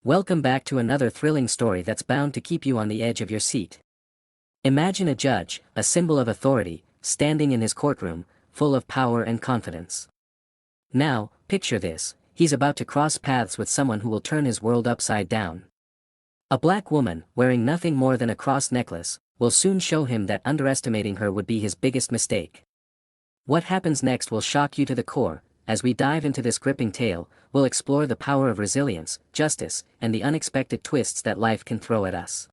Welcome back to another thrilling story that's bound to keep you on the edge of your seat. Imagine a judge, a symbol of authority, standing in his courtroom, full of power and confidence. Now, picture this, he's about to cross paths with someone who will turn his world upside down. A black woman, wearing nothing more than a cross necklace, will soon show him that underestimating her would be his biggest mistake. What happens next will shock you to the core. As we dive into this gripping tale, we'll explore the power of resilience, justice, and the unexpected twists that life can throw at us.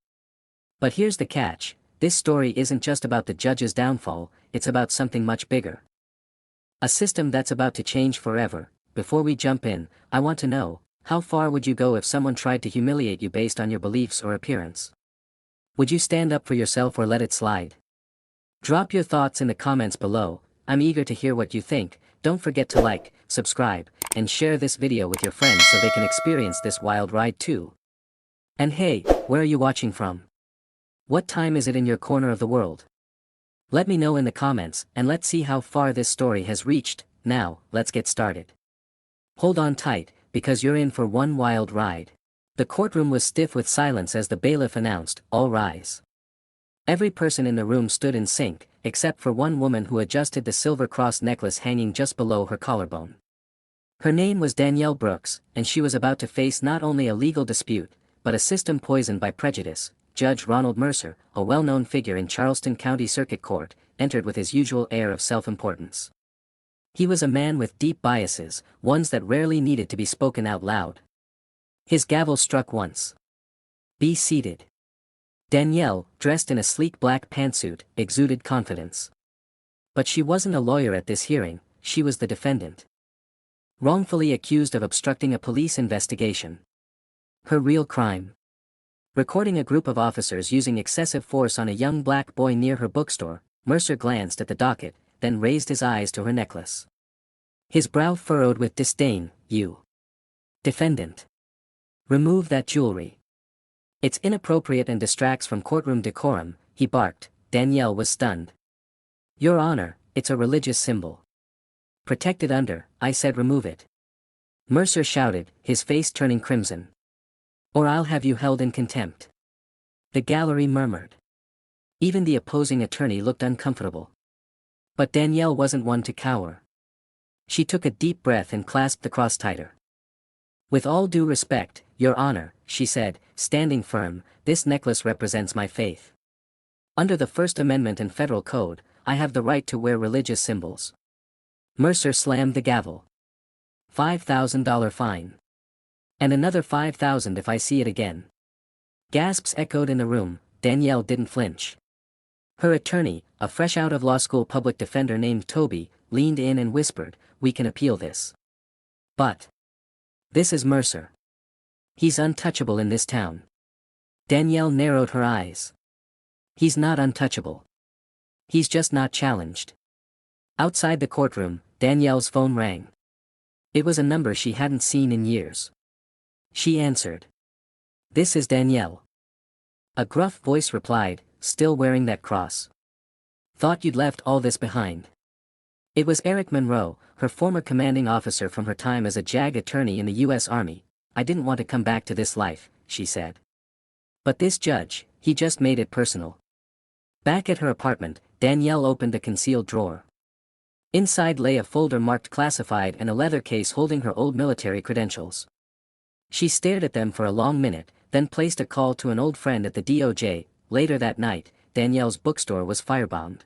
But here's the catch, this story isn't just about the judge's downfall, it's about something much bigger. A system that's about to change forever. Before we jump in, I want to know, how far would you go if someone tried to humiliate you based on your beliefs or appearance? Would you stand up for yourself or let it slide? Drop your thoughts in the comments below. I'm eager to hear what you think. Don't forget to like, subscribe, and share this video with your friends so they can experience this wild ride too. And hey, where are you watching from? What time is it in your corner of the world? Let me know in the comments, and let's see how far this story has reached. Now, let's get started. Hold on tight, because you're in for one wild ride. The courtroom was stiff with silence as the bailiff announced, "All rise." Every person in the room stood in sync, except for one woman who adjusted the silver cross necklace hanging just below her collarbone. Her name was Danielle Brooks, and she was about to face not only a legal dispute, but a system poisoned by prejudice. Judge Ronald Mercer, a well-known figure in Charleston County Circuit Court, entered with his usual air of self-importance. He was a man with deep biases, ones that rarely needed to be spoken out loud. His gavel struck once. "Be seated." Danielle, dressed in a sleek black pantsuit, exuded confidence. But she wasn't a lawyer at this hearing, she was the defendant. Wrongfully accused of obstructing a police investigation. Her real crime? Recording a group of officers using excessive force on a young black boy near her bookstore, Mercer glanced at the docket, then raised his eyes to her necklace. His brow furrowed with disdain. "You, defendant. Remove that jewelry. It's inappropriate and distracts from courtroom decorum," he barked. Danielle was stunned. "Your Honor, it's a religious symbol. Protected under, I said remove it." Mercer shouted, his face turning crimson. "Or I'll have you held in contempt." The gallery murmured. Even the opposing attorney looked uncomfortable. But Danielle wasn't one to cower. She took a deep breath and clasped the cross tighter. "With all due respect, Your Honor," she said, standing firm, "this necklace represents my faith. Under the First Amendment and Federal Code, I have the right to wear religious symbols." Mercer slammed the gavel. $5,000 fine. "And another 5,000 if I see it again." Gasps echoed in the room. Danielle didn't flinch. Her attorney, a fresh out of law school public defender named Toby, leaned in and whispered, "We can appeal this. But this is Mercer. He's untouchable in this town." Danielle narrowed her eyes. "He's not untouchable. He's just not challenged." Outside the courtroom, Danielle's phone rang. It was a number she hadn't seen in years. She answered. "This is Danielle." A gruff voice replied, "Still wearing that cross? Thought you'd left all this behind." It was Eric Monroe, her former commanding officer from her time as a JAG attorney in the U.S. Army. "I didn't want to come back to this life," she said. "But this judge, he just made it personal." Back at her apartment, Danielle opened a concealed drawer. Inside lay a folder marked classified and a leather case holding her old military credentials. She stared at them for a long minute, then placed a call to an old friend at the DOJ. Later that night, Danielle's bookstore was firebombed.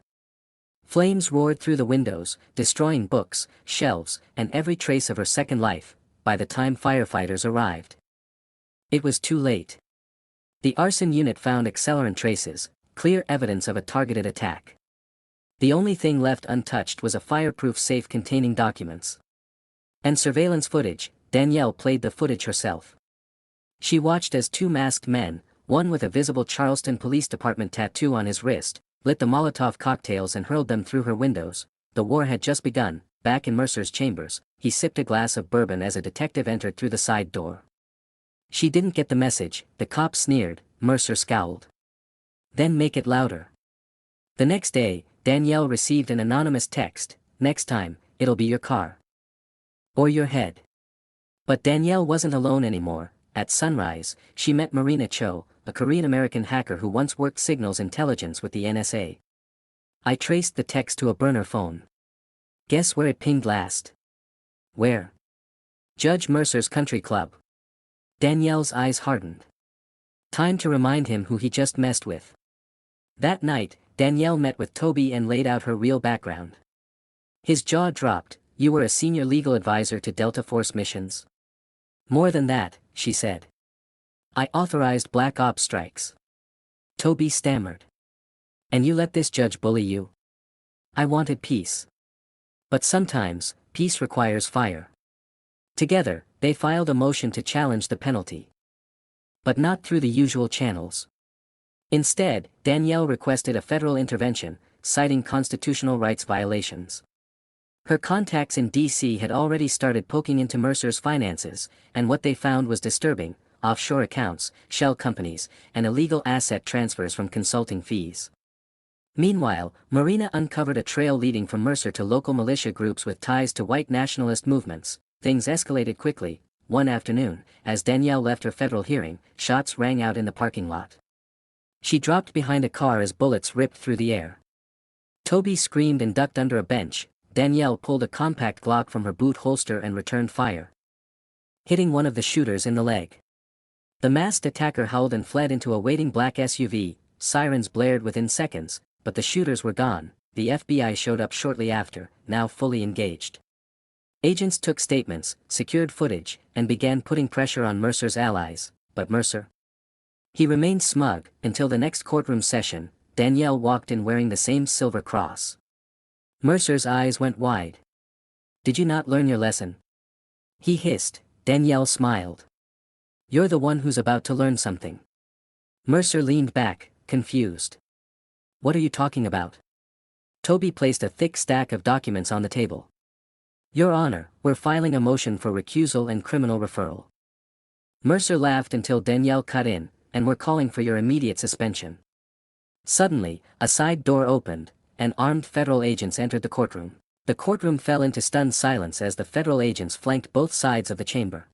Flames roared through the windows, destroying books, shelves, and every trace of her second life. By the time firefighters arrived, it was too late. The arson unit found accelerant traces, clear evidence of a targeted attack. The only thing left untouched was a fireproof safe containing documents. And surveillance footage. Danielle played the footage herself. She watched as two masked men, one with a visible Charleston Police Department tattoo on his wrist, lit the Molotov cocktails and hurled them through her windows. The war had just begun. Back in Mercer's chambers, he sipped a glass of bourbon as a detective entered through the side door. "She didn't get the message," the cop sneered. Mercer scowled. "Then make it louder." The next day, Danielle received an anonymous text, "Next time, it'll be your car. Or your head." But Danielle wasn't alone anymore. at sunrise, she met Marina Cho, a Korean-American hacker who once worked signals intelligence with the NSA. I traced the text to a burner phone. Guess where it pinged last? Where? Judge Mercer's country club. Danielle's eyes hardened. Time to remind him who he just messed with. That night, Danielle met with Toby and laid out her real background. His jaw dropped. You were a senior legal advisor to Delta Force missions. More than that, she said. I authorized black ops strikes. Toby stammered. And you let this judge bully you? I wanted peace. But sometimes, peace requires fire. Together, they filed a motion to challenge the penalty. But not through the usual channels. Instead, Danielle requested a federal intervention, citing constitutional rights violations. Her contacts in D.C. had already started poking into Mercer's finances, and what they found was disturbing: offshore accounts, shell companies, and illegal asset transfers from consulting fees. Meanwhile, Marina uncovered a trail leading from Mercer to local militia groups with ties to white nationalist movements. Things escalated quickly. One afternoon, as Danielle left her federal hearing, shots rang out in the parking lot. She dropped behind a car as bullets ripped through the air. Toby screamed and ducked under a bench. Danielle pulled a compact Glock from her boot holster and returned fire, hitting one of the shooters in the leg. The masked attacker howled and fled into a waiting black SUV. Sirens blared within seconds, but the shooters were gone. The FBI showed up shortly after, now fully engaged. Agents took statements, secured footage, and began putting pressure on Mercer's allies, but Mercer? He remained smug, until the next courtroom session. Danielle walked in wearing the same silver cross. Mercer's eyes went wide. Did you not learn your lesson? He hissed. Danielle smiled. You're the one who's about to learn something. Mercer leaned back, confused. What are you talking about? Toby placed a thick stack of documents on the table. Your Honor, we're filing a motion for recusal and criminal referral. Mercer laughed until Danielle cut in, and we're calling for your immediate suspension. Suddenly, a side door opened, and armed federal agents entered the courtroom. The courtroom fell into stunned silence as the federal agents flanked both sides of the chamber.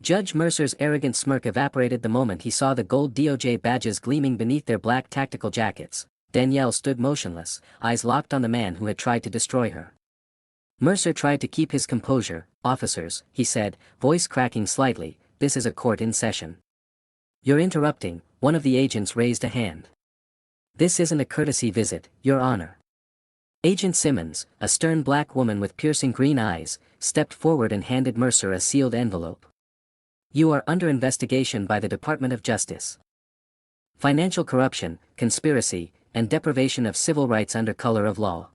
Judge Mercer's arrogant smirk evaporated the moment he saw the gold DOJ badges gleaming beneath their black tactical jackets. Danielle stood motionless, eyes locked on the man who had tried to destroy her. Mercer tried to keep his composure. Officers, he said, voice cracking slightly, this is a court in session. You're interrupting. One of the agents raised a hand. This isn't a courtesy visit, Your Honor. Agent Simmons, a stern black woman with piercing green eyes, stepped forward and handed Mercer a sealed envelope. You are under investigation by the Department of Justice. Financial corruption, conspiracy, and deprivation of civil rights under color of law.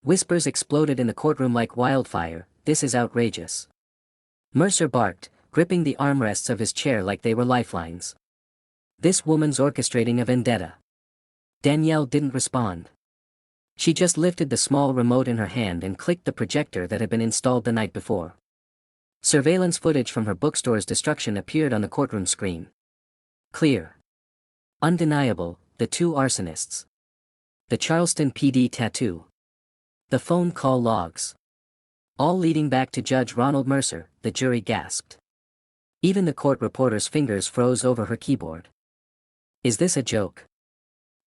Whispers exploded in the courtroom like wildfire. This is outrageous. Mercer barked, gripping the armrests of his chair like they were lifelines. This woman's orchestrating a vendetta. Danielle didn't respond. She just lifted the small remote in her hand and clicked the projector that had been installed the night before. Surveillance footage from her bookstore's destruction appeared on the courtroom screen. Clear. Undeniable, the two arsonists. The Charleston PD tattoo. The phone call logs. All leading back to Judge Ronald Mercer, the jury gasped. Even the court reporter's fingers froze over her keyboard. Is this a joke?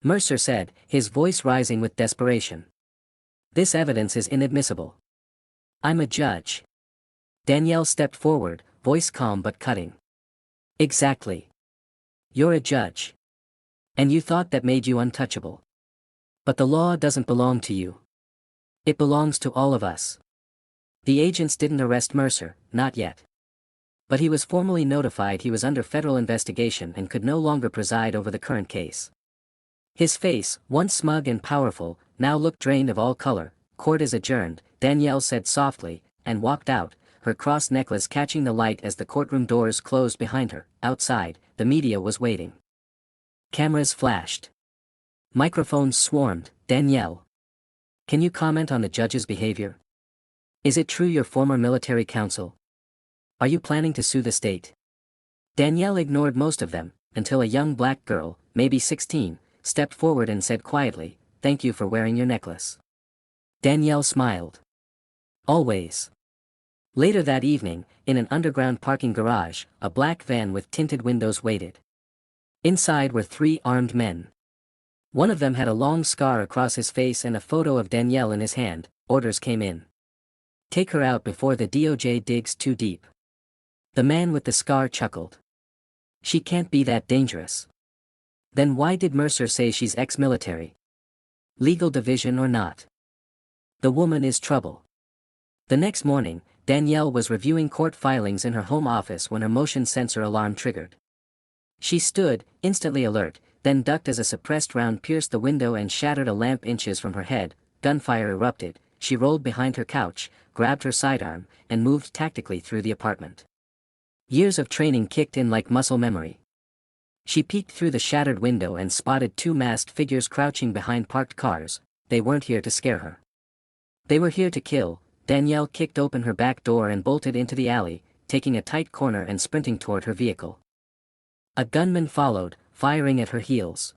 Mercer said, his voice rising with desperation. This evidence is inadmissible. I'm a judge. Danielle stepped forward, voice calm but cutting. Exactly. You're a judge. And you thought that made you untouchable. But the law doesn't belong to you. It belongs to all of us. The agents didn't arrest Mercer, not yet. But he was formally notified he was under federal investigation and could no longer preside over the current case. His face, once smug and powerful, now looked drained of all color. Court is adjourned, Danielle said softly, and walked out, her cross necklace catching the light as the courtroom doors closed behind her. Outside, the media was waiting. Cameras flashed. Microphones swarmed. Danielle, can you comment on the judge's behavior? Is it true you're former military counsel? Are you planning to sue the state? Danielle ignored most of them, until a young black girl, maybe 16, stepped forward and said quietly, "Thank you for wearing your necklace." Danielle smiled. Always. Later that evening, in an underground parking garage, a black van with tinted windows waited. Inside were three armed men. One of them had a long scar across his face and a photo of Danielle in his hand. Orders came in. Take her out before the DOJ digs too deep. The man with the scar chuckled. She can't be that dangerous. Then why did Mercer say she's ex-military? Legal division or not? The woman is trouble. The next morning, Danielle was reviewing court filings in her home office when her motion sensor alarm triggered. She stood, instantly alert, then ducked as a suppressed round pierced the window and shattered a lamp inches from her head. Gunfire erupted. She rolled behind her couch, grabbed her sidearm, and moved tactically through the apartment. Years of training kicked in like muscle memory. She peeked through the shattered window and spotted two masked figures crouching behind parked cars. They weren't here to scare her. They were here to kill. Danielle kicked open her back door and bolted into the alley, taking a tight corner and sprinting toward her vehicle. A gunman followed, firing at her heels.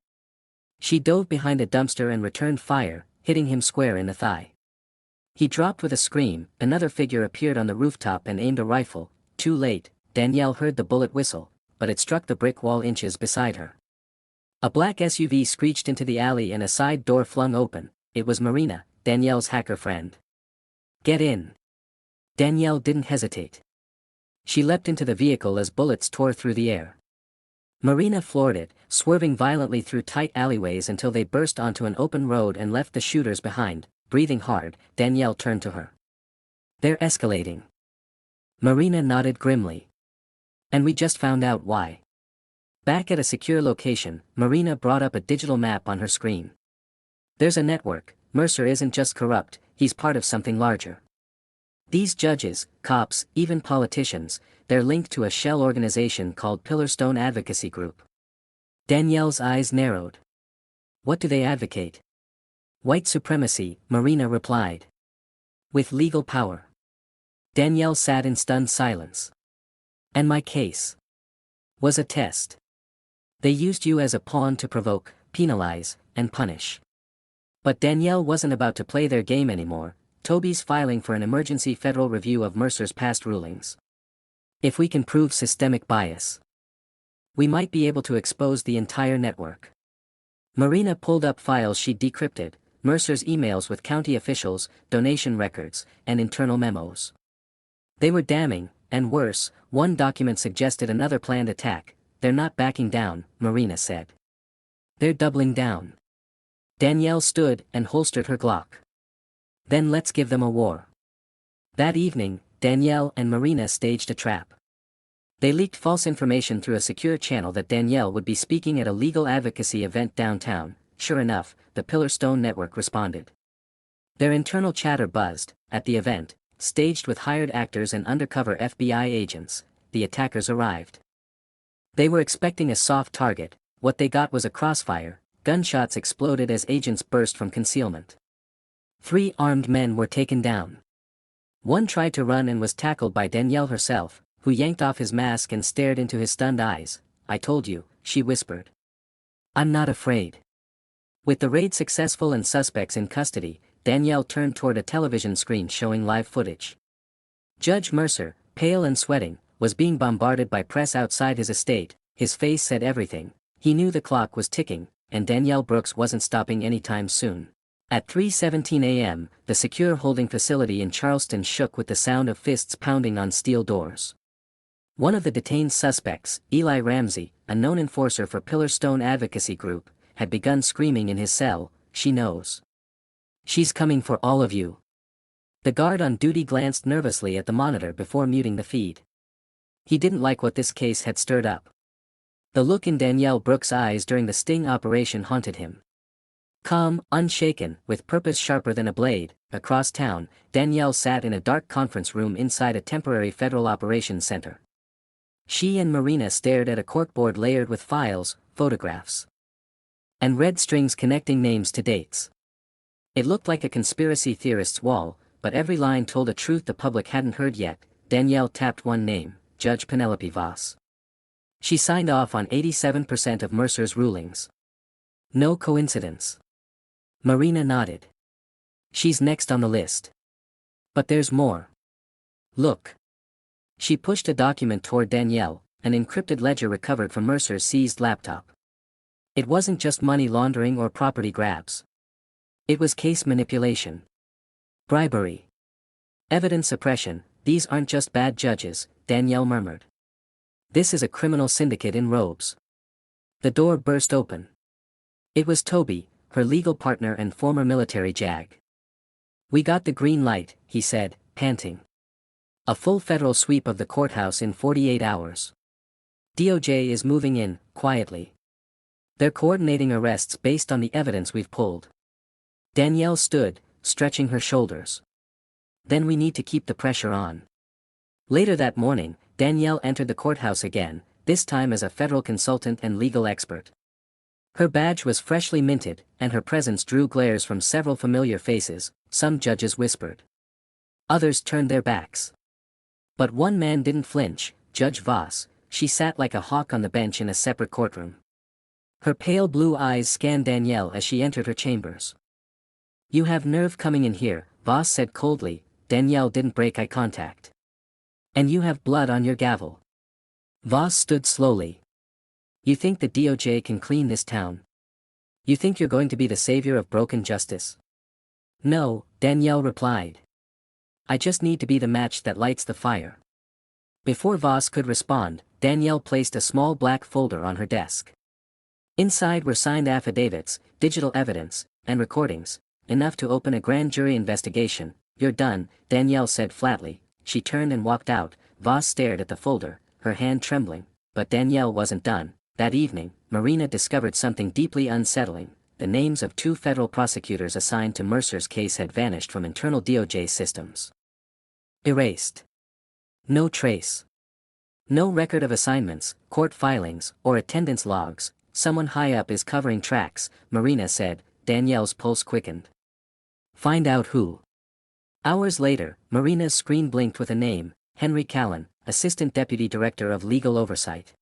She dove behind a dumpster and returned fire, hitting him square in the thigh. He dropped with a scream. Another figure appeared on the rooftop and aimed a rifle. Too late, Danielle heard the bullet whistle, but it struck the brick wall inches beside her. A black SUV screeched into the alley and a side door flung open. It was Marina, Danielle's hacker friend. Get in. Danielle didn't hesitate. She leapt into the vehicle as bullets tore through the air. Marina floored it, swerving violently through tight alleyways until they burst onto an open road and left the shooters behind. Breathing hard, Danielle turned to her. They're escalating. Marina nodded grimly. And we just found out why. Back at a secure location, Marina brought up a digital map on her screen. There's a network. Mercer isn't just corrupt, he's part of something larger. These judges, cops, even politicians, they're linked to a shell organization called Pillarstone Advocacy Group. Danielle's eyes narrowed. What do they advocate? White supremacy, Marina replied. With legal power. Danielle sat in stunned silence. And my case was a test. They used you as a pawn to provoke, penalize, and punish. But Danielle wasn't about to play their game anymore. Toby's filing for an emergency federal review of Mercer's past rulings. If we can prove systemic bias, we might be able to expose the entire network. Marina pulled up files she'd decrypted, Mercer's emails with county officials, donation records, and internal memos. They were damning, and worse, one document suggested another planned attack. They're not backing down, Marina said. They're doubling down. Danielle stood and holstered her Glock. Then let's give them a war. That evening, Danielle and Marina staged a trap. They leaked false information through a secure channel that Danielle would be speaking at a legal advocacy event downtown. Sure enough, the Pillarstone network responded. Their internal chatter buzzed. At the event, staged with hired actors and undercover FBI agents, the attackers arrived. They were expecting a soft target. What they got was a crossfire. Gunshots exploded as agents burst from concealment. 3 armed men were taken down. One tried to run and was tackled by Danielle herself, who yanked off his mask and stared into his stunned eyes. I told you, she whispered. I'm not afraid. With the raid successful and suspects in custody, Danielle turned toward a television screen showing live footage. Judge Mercer, pale and sweating, was being bombarded by press outside his estate. His face said everything. He knew the clock was ticking, and Danielle Brooks wasn't stopping anytime soon. At 3:17 a.m., the secure holding facility in Charleston shook with the sound of fists pounding on steel doors. One of the detained suspects, Eli Ramsey, a known enforcer for Pillarstone Advocacy Group, had begun screaming in his cell, "She knows. She's coming for all of you." The guard on duty glanced nervously at the monitor before muting the feed. He didn't like what this case had stirred up. The look in Danielle Brooks' eyes during the sting operation haunted him. Calm, unshaken, with purpose sharper than a blade, across town, Danielle sat in a dark conference room inside a temporary federal operations center. She and Marina stared at a corkboard layered with files, photographs, and red strings connecting names to dates. It looked like a conspiracy theorist's wall, but every line told a truth the public hadn't heard yet. Danielle tapped one name, Judge Penelope Voss. She signed off on 87% of Mercer's rulings. No coincidence. Marina nodded. She's next on the list. But there's more. Look. She pushed a document toward Danielle, an encrypted ledger recovered from Mercer's seized laptop. It wasn't just money laundering or property grabs. It was case manipulation. Bribery. Evidence suppression. These aren't just bad judges, Danielle murmured. This is a criminal syndicate in robes. The door burst open. It was Toby, her legal partner and former military JAG. We got the green light, he said, panting. A full federal sweep of the courthouse in 48 hours. DOJ is moving in, quietly. They're coordinating arrests based on the evidence we've pulled. Danielle stood, stretching her shoulders. Then we need to keep the pressure on. Later that morning, Danielle entered the courthouse again, this time as a federal consultant and legal expert. Her badge was freshly minted, and her presence drew glares from several familiar faces. Some judges whispered. Others turned their backs. But one man didn't flinch, Judge Voss. She sat like a hawk on the bench in a separate courtroom. Her pale blue eyes scanned Danielle as she entered her chambers. You have nerve coming in here, Voss said coldly. Danielle didn't break eye contact. And you have blood on your gavel. Voss stood slowly. You think the DOJ can clean this town? You think you're going to be the savior of broken justice? No, Danielle replied. I just need to be the match that lights the fire. Before Voss could respond, Danielle placed a small black folder on her desk. Inside were signed affidavits, digital evidence, and recordings, enough to open a grand jury investigation. You're done, Danielle said flatly. She turned and walked out. Voss stared at the folder, her hand trembling, but Danielle wasn't done. That evening, Marina discovered something deeply unsettling. The names of 2 federal prosecutors assigned to Mercer's case had vanished from internal DOJ systems. Erased. No trace. No record of assignments, court filings, or attendance logs. Someone high up is covering tracks, Marina said. Danielle's pulse quickened. Find out who. Hours later, Marina's screen blinked with a name, Henry Callan, Assistant Deputy Director of Legal Oversight.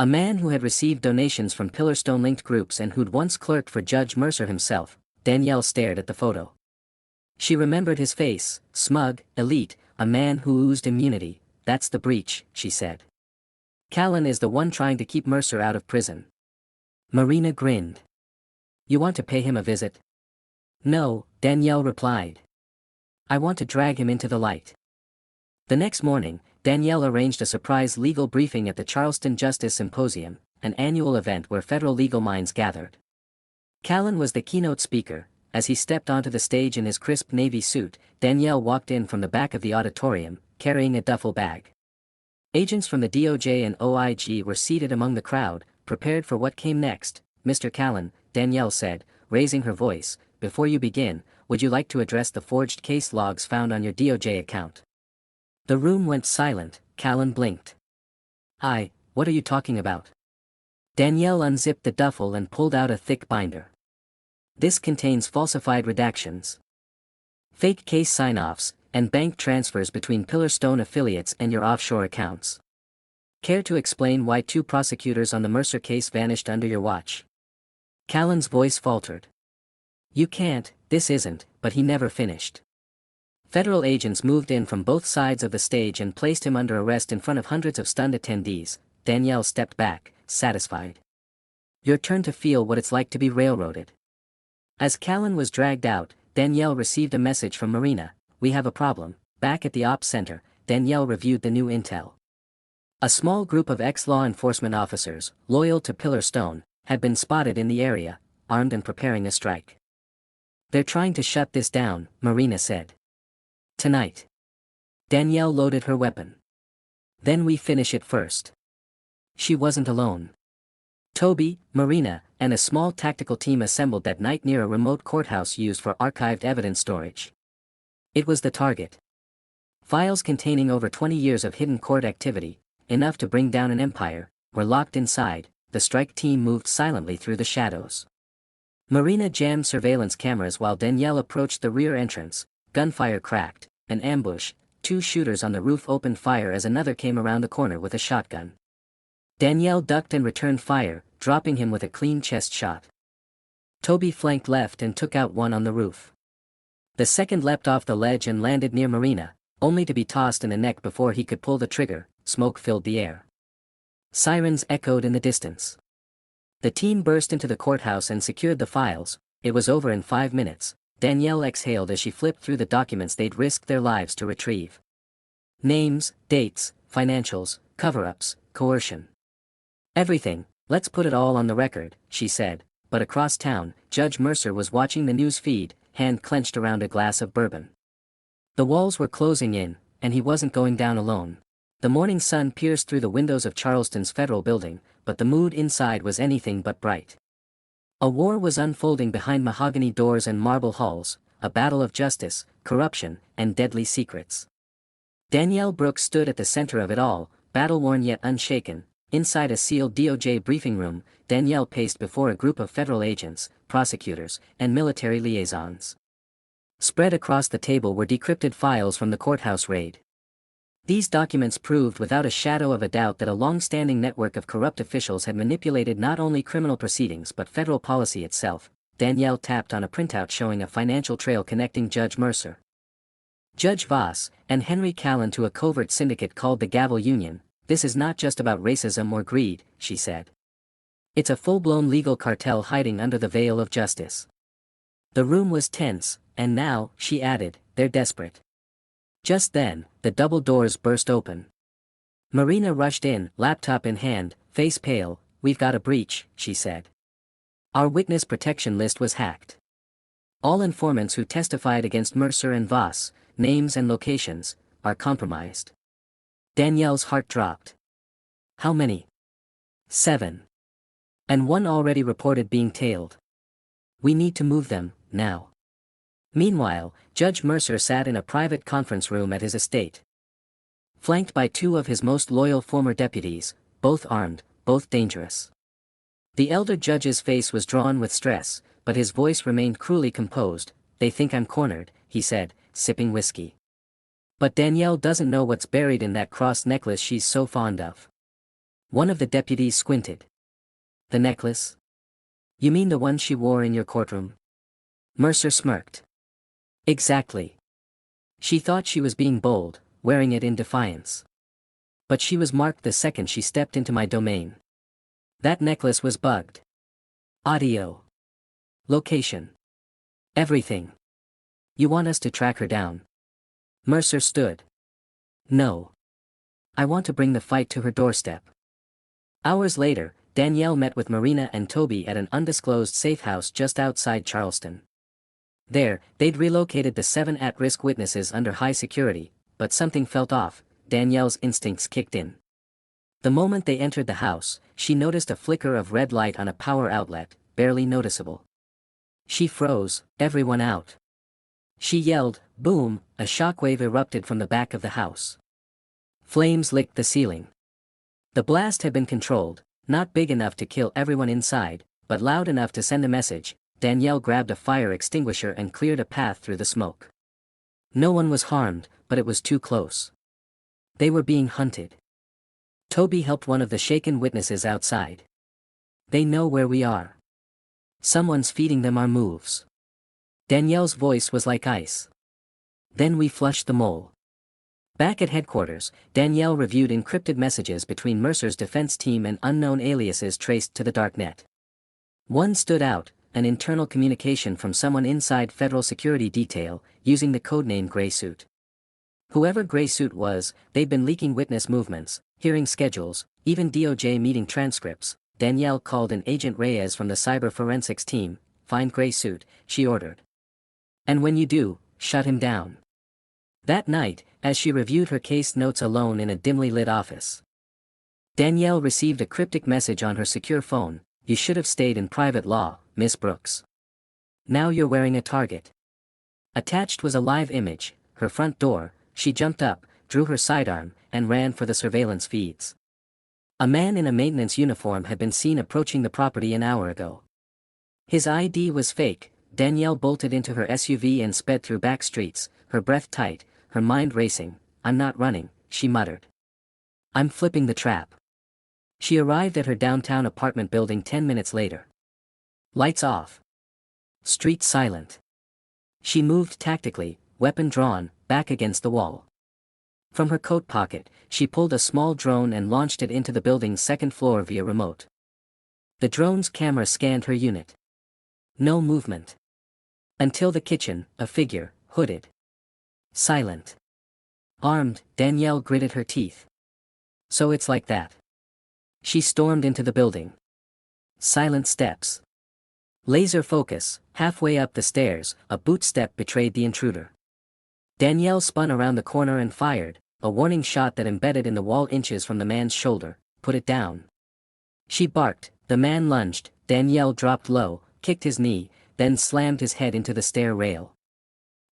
A man who had received donations from Pillarstone-linked groups and who'd once clerked for Judge Mercer himself. Danielle stared at the photo. She remembered his face, smug, elite, a man who oozed immunity. That's the breach, she said. Callan is the one trying to keep Mercer out of prison. Marina grinned. You want to pay him a visit? No, Danielle replied. I want to drag him into the light. The next morning, Danielle arranged a surprise legal briefing at the Charleston Justice Symposium, an annual event where federal legal minds gathered. Callan was the keynote speaker. As he stepped onto the stage in his crisp navy suit, Danielle walked in from the back of the auditorium, carrying a duffel bag. Agents from the DOJ and OIG were seated among the crowd, prepared for what came next. Mr. Callan, Danielle said, raising her voice, before you begin, would you like to address the forged case logs found on your DOJ account? The room went silent. Callan blinked. What are you talking about? Danielle unzipped the duffel and pulled out a thick binder. This contains falsified redactions, fake case sign-offs, and bank transfers between Pillarstone affiliates and your offshore accounts. Care to explain why 2 prosecutors on the Mercer case vanished under your watch? Callan's voice faltered. You can't, this isn't, but he never finished. Federal agents moved in from both sides of the stage and placed him under arrest in front of hundreds of stunned attendees. Danielle stepped back, satisfied. Your turn to feel what it's like to be railroaded. As Callan was dragged out, Danielle received a message from Marina. We have a problem. Back at the ops center, Danielle reviewed the new intel. A small group of ex-law enforcement officers, loyal to Pillarstone, had been spotted in the area, armed and preparing a strike. They're trying to shut this down, Marina said. Tonight. Danielle loaded her weapon. Then we finish it first. She wasn't alone. Toby, Marina, and a small tactical team assembled that night near a remote courthouse used for archived evidence storage. It was the target. Files containing over 20 years of hidden court activity, enough to bring down an empire, were locked inside. The strike team moved silently through the shadows. Marina jammed surveillance cameras while Danielle approached the rear entrance. Gunfire cracked. An ambush. 2 shooters on the roof opened fire as another came around the corner with a shotgun. Danielle ducked and returned fire, dropping him with a clean chest shot. Toby flanked left and took out one on the roof. The second leapt off the ledge and landed near Marina. only to be tossed in the neck before he could pull the trigger. Smoke filled the air. Sirens echoed in the distance. The team burst into the courthouse and secured the files. It was over in 5 minutes. Danielle exhaled as she flipped through the documents they'd risked their lives to retrieve. Names, dates, financials, cover-ups, coercion. Everything. Let's put it all on the record, she said, but across town, Judge Mercer was watching the news feed, hand clenched around a glass of bourbon. The walls were closing in, and he wasn't going down alone. The morning sun pierced through the windows of Charleston's federal building, but the mood inside was anything but bright. A war was unfolding behind mahogany doors and marble halls, a battle of justice, corruption, and deadly secrets. Danielle Brooks stood at the center of it all, battle-worn yet unshaken. Inside a sealed DOJ briefing room, Danielle paced before a group of federal agents, prosecutors, and military liaisons. Spread across the table were decrypted files from the courthouse raid. These documents proved without a shadow of a doubt that a long-standing network of corrupt officials had manipulated not only criminal proceedings but federal policy itself. Danielle tapped on a printout showing a financial trail connecting Judge Mercer, Judge Voss, and Henry Callan to a covert syndicate called the Gavel Union. This is not just about racism or greed, she said. It's a full-blown legal cartel hiding under the veil of justice. The room was tense, and now, she added, they're desperate. Just then, the double doors burst open. Marina rushed in, laptop in hand, face pale. We've got a breach, she said. Our witness protection list was hacked. All informants who testified against Mercer and Voss, names and locations, are compromised. Danielle's heart dropped. How many? 7. And one already reported being tailed. We need to move them, now. Meanwhile, Judge Mercer sat in a private conference room at his estate. Flanked by 2 of his most loyal former deputies, both armed, both dangerous. The elder judge's face was drawn with stress, but his voice remained cruelly composed. They think I'm cornered, he said, sipping whiskey. But Danielle doesn't know what's buried in that cross necklace she's so fond of. One of the deputies squinted. The necklace? You mean the one she wore in your courtroom? Mercer smirked. Exactly. She thought she was being bold, wearing it in defiance. But she was marked the second she stepped into my domain. That necklace was bugged. Audio. Location. Everything. You want us to track her down? Mercer stood. No. I want to bring the fight to her doorstep. Hours later, Danielle met with Marina and Toby at an undisclosed safe house just outside Charleston. There, they'd relocated the 7 at-risk witnesses under high security, but something felt off. Danielle's instincts kicked in. The moment they entered the house, she noticed a flicker of red light on a power outlet, barely noticeable. She froze. Everyone out. She yelled, boom, a shockwave erupted from the back of the house. Flames licked the ceiling. The blast had been controlled, not big enough to kill everyone inside, but loud enough to send a message. Danielle grabbed a fire extinguisher and cleared a path through the smoke. No one was harmed, but it was too close. They were being hunted. Toby helped one of the shaken witnesses outside. They know where we are. Someone's feeding them our moves. Danielle's voice was like ice. Then we flushed the mole. Back at headquarters, Danielle reviewed encrypted messages between Mercer's defense team and unknown aliases traced to the darknet. One stood out, an internal communication from someone inside Federal Security Detail, using the codename Gray Suit. Whoever Gray Suit was, they'd been leaking witness movements, hearing schedules, even DOJ meeting transcripts. Danielle called in Agent Reyes from the cyber forensics team. Find Gray Suit, she ordered. And when you do, shut him down. That night, as she reviewed her case notes alone in a dimly lit office, Danielle received a cryptic message on her secure phone. You should have stayed in private law, Miss Brooks. Now you're wearing a target. Attached was a live image, her front door. She jumped up, drew her sidearm, and ran for the surveillance feeds. A man in a maintenance uniform had been seen approaching the property an hour ago. His ID was fake. Danielle bolted into her SUV and sped through back streets, her breath tight, her mind racing. I'm not running, she muttered. I'm flipping the trap. She arrived at her downtown apartment building 10 minutes later. Lights off. Street silent. She moved tactically, weapon drawn, back against the wall. From her coat pocket, she pulled a small drone and launched it into the building's second floor via remote. The drone's camera scanned her unit. No movement. Until the kitchen, a figure, hooded. Silent. Armed, Danielle gritted her teeth. So it's like that. She stormed into the building. Silent steps. Laser focus, halfway up the stairs, a boot step betrayed the intruder. Danielle spun around the corner and fired, a warning shot that embedded in the wall inches from the man's shoulder. Put it down. She barked, the man lunged, Danielle dropped low, kicked his knee, then slammed his head into the stair rail.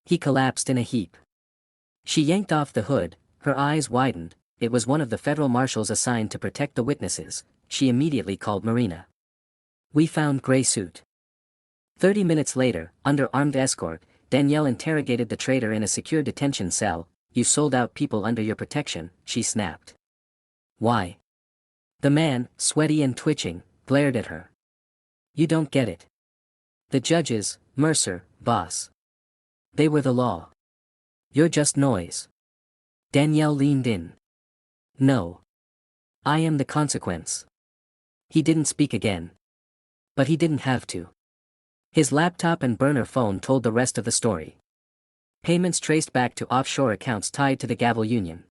He collapsed in a heap. She yanked off the hood, her eyes widened. It was one of the federal marshals assigned to protect the witnesses. She immediately called Marina. We found gray suit. 30 minutes later, under armed escort, Danielle interrogated the traitor in a secure detention cell. You sold out people under your protection, she snapped. Why? The man, sweaty and twitching, glared at her. You don't get it. The judges, Mercer, boss. They were the law. You're just noise. Danielle leaned in. No. I am the consequence. He didn't speak again. But he didn't have to. His laptop and burner phone told the rest of the story. Payments traced back to offshore accounts tied to the Gavel Union.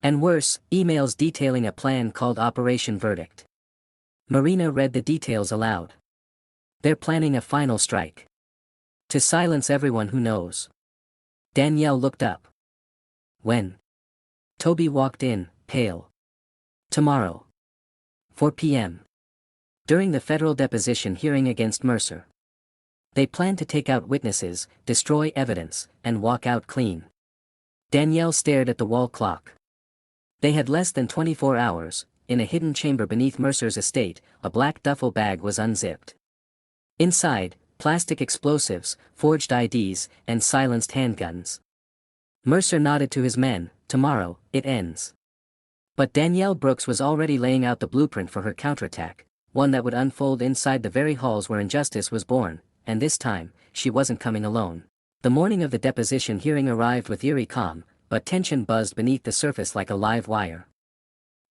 And worse, emails detailing a plan called Operation Verdict. Marina read the details aloud. They're planning a final strike. To silence everyone who knows. Danielle looked up. When? Toby walked in, pale. Tomorrow. 4 p.m. During the federal deposition hearing against Mercer. They plan to take out witnesses, destroy evidence, and walk out clean. Danielle stared at the wall clock. They had less than 24 hours. In a hidden chamber beneath Mercer's estate, a black duffel bag was unzipped. Inside, plastic explosives, forged IDs, and silenced handguns. Mercer nodded to his men. Tomorrow, it ends. But Danielle Brooks was already laying out the blueprint for her counterattack, one that would unfold inside the very halls where injustice was born, and this time, she wasn't coming alone. The morning of the deposition hearing arrived with eerie calm, but tension buzzed beneath the surface like a live wire.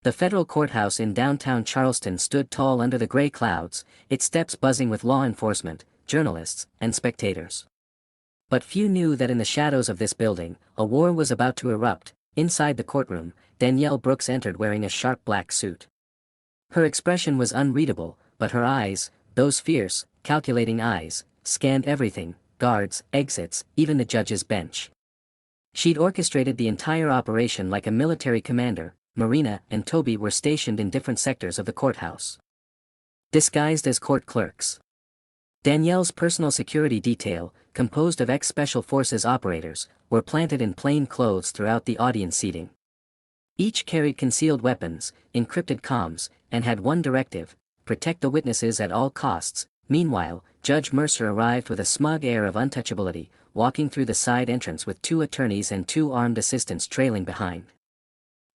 The federal courthouse in downtown Charleston stood tall under the gray clouds, its steps buzzing with law enforcement, journalists, and spectators. But few knew that in the shadows of this building, a war was about to erupt. Inside the courtroom, Danielle Brooks entered wearing a sharp black suit. Her expression was unreadable, but her eyes, those fierce, calculating eyes, scanned everything, guards, exits, even the judge's bench. She'd orchestrated the entire operation like a military commander. Marina and Toby were stationed in different sectors of the courthouse. Disguised as court clerks. Danielle's personal security detail, composed of ex-Special Forces operators, were planted in plain clothes throughout the audience seating. Each carried concealed weapons, encrypted comms, and had one directive: protect the witnesses at all costs. Meanwhile, Judge Mercer arrived with a smug air of untouchability, walking through the side entrance with 2 attorneys and 2 armed assistants trailing behind.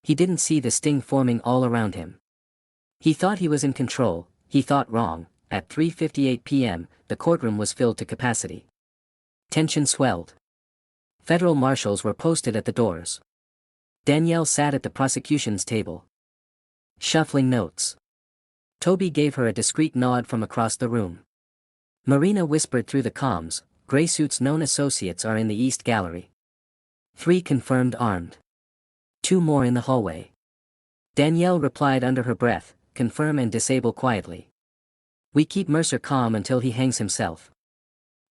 He didn't see the sting forming all around him. He thought he was in control. He thought wrong. At 3:58 p.m., the courtroom was filled to capacity. Tension swelled. Federal marshals were posted at the doors. Danielle sat at the prosecution's table, shuffling notes. Toby gave her a discreet nod from across the room. Marina whispered through the comms, Gray Suit's known associates are in the East Gallery. 3 confirmed armed. 2 more in the hallway. Danielle replied under her breath, confirm and disable quietly. We keep Mercer calm until he hangs himself.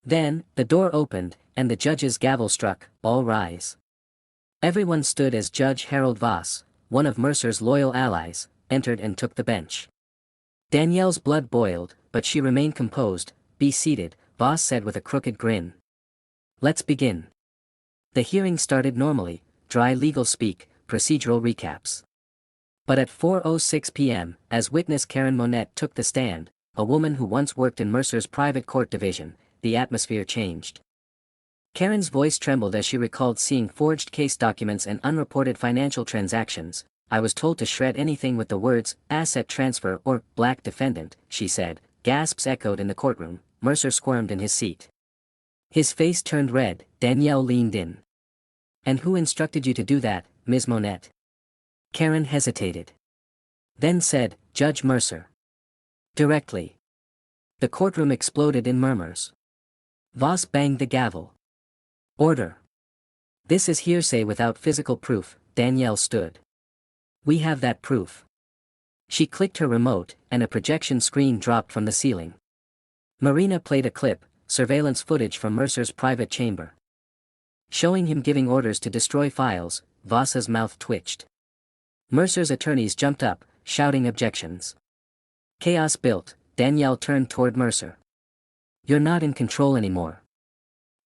Then, the door opened, and the judge's gavel struck, all rise. Everyone stood as Judge Harold Voss, one of Mercer's loyal allies, entered and took the bench. Danielle's blood boiled, but she remained composed. Be seated, Voss said with a crooked grin. Let's begin. The hearing started normally, dry legal speak, procedural recaps. But at 4:06 p.m., as witness Karen Monette took the stand, a woman who once worked in Mercer's private court division, the atmosphere changed. Karen's voice trembled as she recalled seeing forged case documents and unreported financial transactions. I was told to shred anything with the words, asset transfer or black defendant, she said. Gasps echoed in the courtroom. Mercer squirmed in his seat. His face turned red. Danielle leaned in. And who instructed you to do that? Ms. Monette. Karen hesitated. Then said, Judge Mercer. Directly. The courtroom exploded in murmurs. Voss banged the gavel. Order. This is hearsay without physical proof, Danielle stood. We have that proof. She clicked her remote, and a projection screen dropped from the ceiling. Marina played a clip, surveillance footage from Mercer's private chamber. Showing him giving orders to destroy files, Voss's mouth twitched. Mercer's attorneys jumped up, shouting objections. Chaos built. Danielle turned toward Mercer. You're not in control anymore.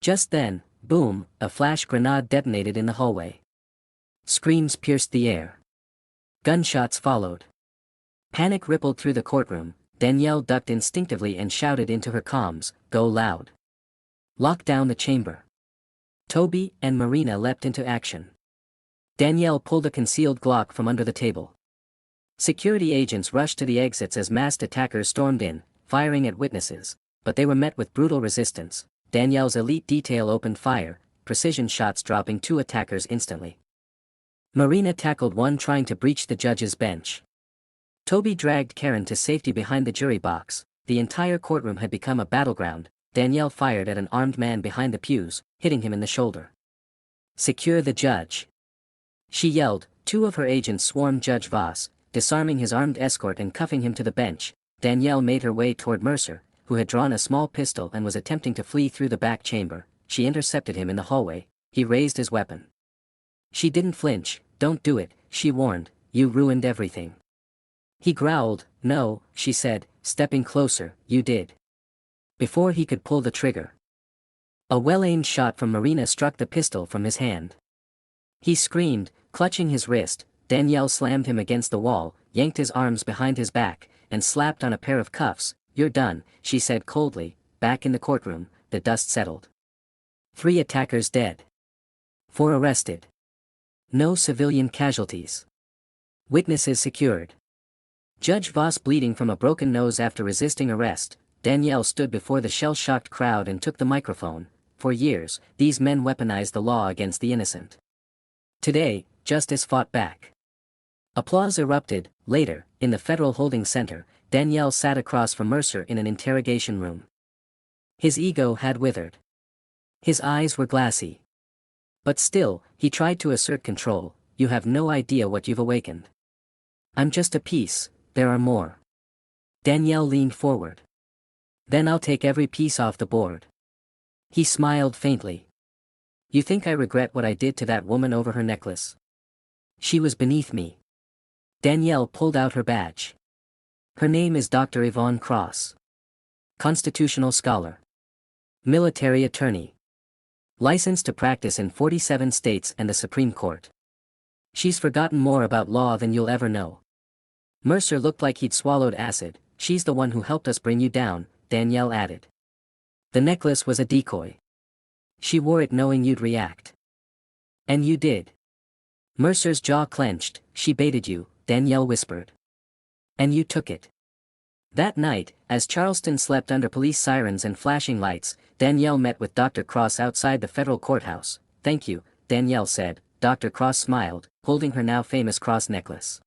Just then, boom, a flash grenade detonated in the hallway. Screams pierced the air. Gunshots followed. Panic rippled through the courtroom. Danielle ducked instinctively and shouted into her comms, Go loud. Lock down the chamber. Toby and Marina leapt into action. Danielle pulled a concealed Glock from under the table. Security agents rushed to the exits as masked attackers stormed in, firing at witnesses, but they were met with brutal resistance. Danielle's elite detail opened fire, precision shots dropping 2 attackers instantly. Marina tackled one trying to breach the judge's bench. Toby dragged Karen to safety behind the jury box. The entire courtroom had become a battleground. Danielle fired at an armed man behind the pews, hitting him in the shoulder. Secure the judge. She yelled. 2 of her agents swarmed Judge Voss, disarming his armed escort and cuffing him to the bench. Danielle made her way toward Mercer, who had drawn a small pistol and was attempting to flee through the back chamber. She intercepted him in the hallway. He raised his weapon. She didn't flinch. Don't do it, she warned. You ruined everything. He growled. No, she said, stepping closer. You did. Before he could pull the trigger, a well-aimed shot from Marina struck the pistol from his hand. He screamed, clutching his wrist. Danielle slammed him against the wall, yanked his arms behind his back, and slapped on a pair of cuffs. You're done, she said coldly. Back in the courtroom, the dust settled. 3 attackers dead. 4 arrested. No civilian casualties. Witnesses secured. Judge Voss bleeding from a broken nose after resisting arrest. Danielle stood before the shell-shocked crowd and took the microphone. For years, these men weaponized the law against the innocent. Today, justice fought back. Applause erupted. Later, in the Federal Holding Center, Danielle sat across from Mercer in an interrogation room. His ego had withered. His eyes were glassy. But still, he tried to assert control. You have no idea what you've awakened. I'm just a piece, there are more. Danielle leaned forward. Then I'll take every piece off the board. He smiled faintly. You think I regret what I did to that woman over her necklace? She was beneath me. Danielle pulled out her badge. Her name is Dr. Yvonne Cross. Constitutional scholar. Military attorney. Licensed to practice in 47 states and the Supreme Court. She's forgotten more about law than you'll ever know. Mercer looked like he'd swallowed acid. She's the one who helped us bring you down, Danielle added. The necklace was a decoy. She wore it knowing you'd react. And you did. Mercer's jaw clenched. She baited you, Danielle whispered. And you took it. That night, as Charleston slept under police sirens and flashing lights, Danielle met with Dr. Cross outside the federal courthouse. Thank you, Danielle said. Dr. Cross smiled, holding her now famous cross necklace.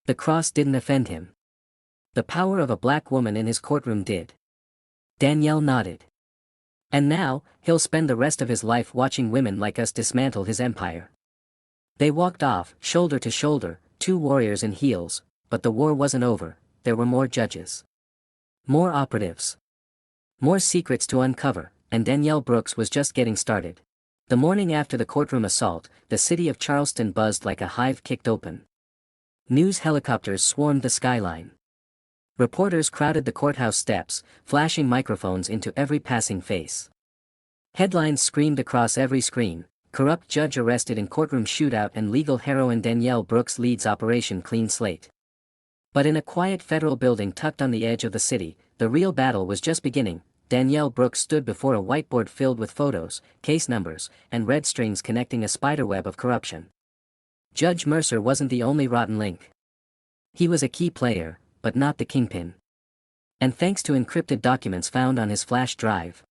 The cross didn't offend him. The power of a black woman in his courtroom did. Danielle nodded. And now, he'll spend the rest of his life watching women like us dismantle his empire. They walked off, shoulder to shoulder, 2 warriors in heels, but the war wasn't over. There were more judges. More operatives. More secrets to uncover, and Danielle Brooks was just getting started. The morning after the courtroom assault, the city of Charleston buzzed like a hive kicked open. News helicopters swarmed the skyline. Reporters crowded the courthouse steps, flashing microphones into every passing face. Headlines screamed across every screen: corrupt judge arrested in courtroom shootout and legal heroine Danielle Brooks leads Operation Clean Slate. But in a quiet federal building tucked on the edge of the city, the real battle was just beginning. Danielle Brooks stood before a whiteboard filled with photos, case numbers, and red strings connecting a spiderweb of corruption. Judge Mercer wasn't the only rotten link. He was a key player, but not the kingpin. And thanks to encrypted documents found on his flash drive,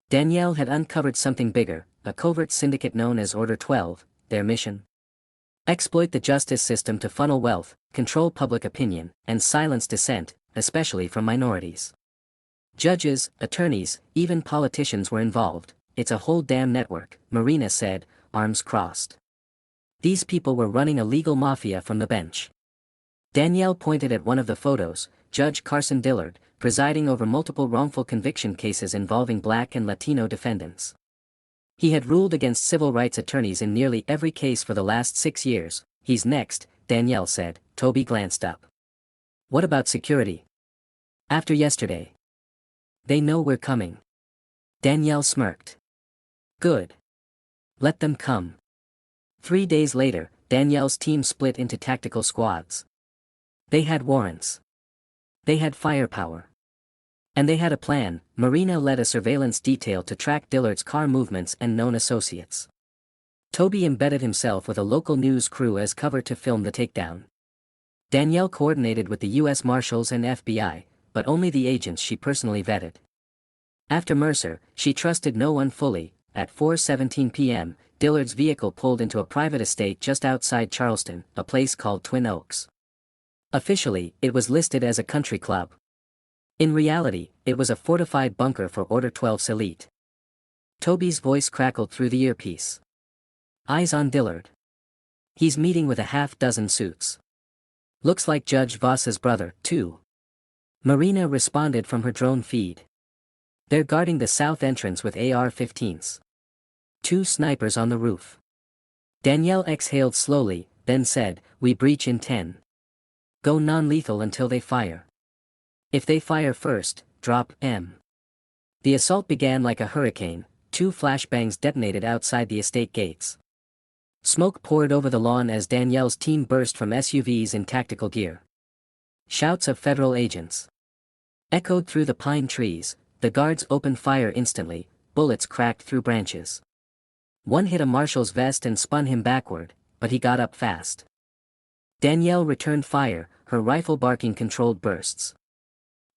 Danielle had uncovered something bigger, a covert syndicate known as Order 12. Their mission? Exploit the justice system to funnel wealth, control public opinion, and silence dissent, especially from minorities. Judges, attorneys, even politicians were involved. It's a whole damn network, Marina said, arms crossed. These people were running a legal mafia from the bench. Danielle pointed at one of the photos, Judge Carson Dillard, presiding over multiple wrongful conviction cases involving Black and Latino defendants. He had ruled against civil rights attorneys in nearly every case for the last 6 years. He's next, Danielle said. Toby glanced up. What about security? After yesterday. They know we're coming. Danielle smirked. Good. Let them come. 3 days later, Danielle's team split into tactical squads. They had warrants. They had firepower. And they had a plan. Marina led a surveillance detail to track Dillard's car movements and known associates. Toby embedded himself with a local news crew as cover to film the takedown. Danielle coordinated with the U.S. Marshals and FBI, but only the agents she personally vetted. After Mercer, she trusted no one fully. At 4:17 p.m., Dillard's vehicle pulled into a private estate just outside Charleston, a place called Twin Oaks. Officially, it was listed as a country club. In reality, it was a fortified bunker for Order 12's elite. Toby's voice crackled through the earpiece. Eyes on Dillard. He's meeting with a half-dozen suits. Looks like Judge Voss's brother, too. Marina responded from her drone feed. They're guarding the south entrance with AR-15s. 2 snipers on the roof. Danielle exhaled slowly, then said, we breach in 10. Go non-lethal until they fire. If they fire first, drop M. The assault began like a hurricane. 2 flashbangs detonated outside the estate gates. Smoke poured over the lawn as Danielle's team burst from SUVs in tactical gear. Shouts of federal agents echoed through the pine trees. The guards opened fire instantly. Bullets cracked through branches. One hit a marshal's vest and spun him backward, but he got up fast. Danielle returned fire, her rifle barking controlled bursts.